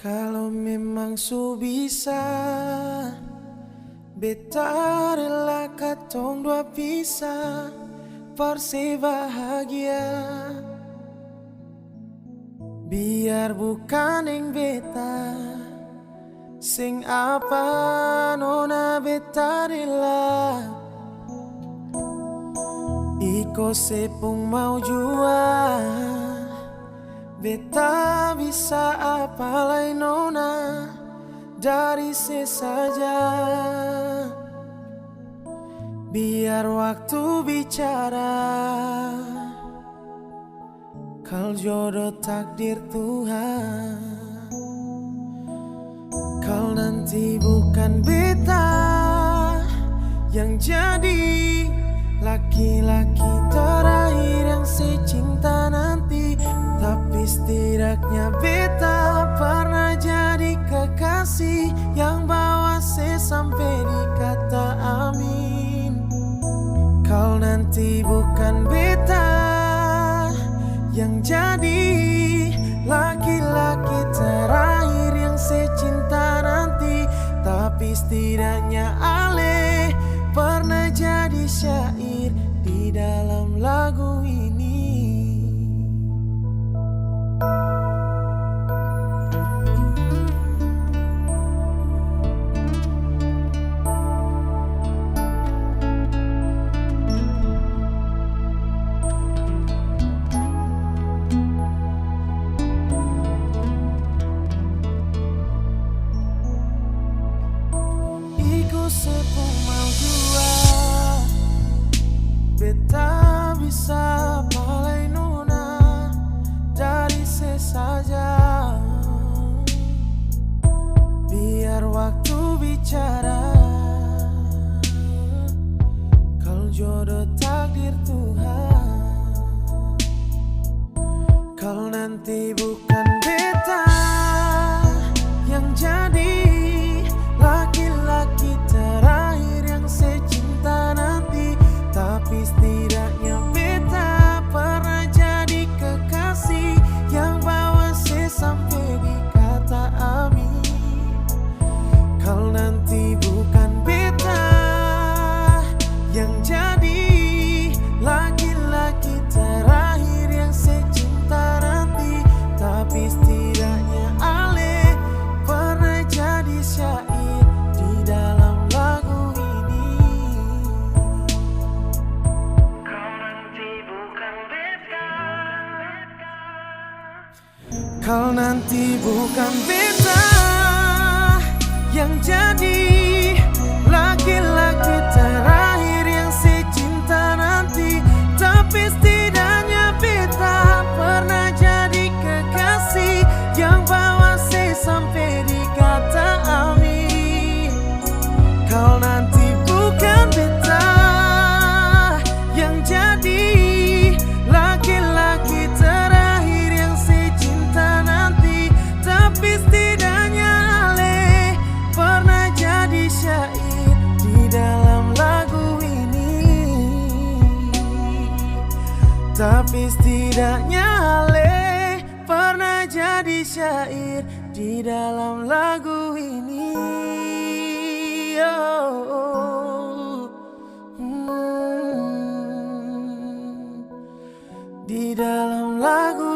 Kalau memang su bisa, beta rela katong dua pisah, perse bahagia. Biar bukan yang beta, sing apa nona beta rela. Iko sepung mau jua, beta bisa apa lain nona dari sesaja. Biar waktu bicara, kal jodoh takdir Tuhan. Kal nanti bukan beta yang jadi laki-laki terakhir yang secinta nanti, tapi setidaknya beta pernah jadi kekasih yang bawa se sampai di kata amin. Kau nanti bukan beta yang jadi laki-laki terakhir yang secinta nanti, tapi setidaknya ale pernah jadi syair di dalam lagu ini. Iku sepung mau jua, beta bisa palai nona dari sesaja. Biar waktu bicara, kal jodoh takdir Tuhan. Kal nanti bukan beta yang jadi laki-laki terakhir yang secinta nanti, tapi setidaknya beta pernah jadi kekasih yang bawa se sampai di kata amin. Kal nanti bukan beta yang jadi laki-laki terakhir yang secinta nanti, tapi setidaknya ale pernah jadi syair di dalam lagu ini. Kau nanti bukan beta, kau nanti bukan beta yang jadi laki-laki terakhir yang secinta nanti, tapi setidaknya beta pernah jadi kekasih yang bawa se sampai di kata amin. Kau nanti bukan beta yang jadi laki-laki terakhir yang secinta nanti, tapi setidaknya ale pernah jadi syair di dalam lagu ini. Tapi setidaknya ale pernah jadi syair di dalam lagu ini. Di dalam lagu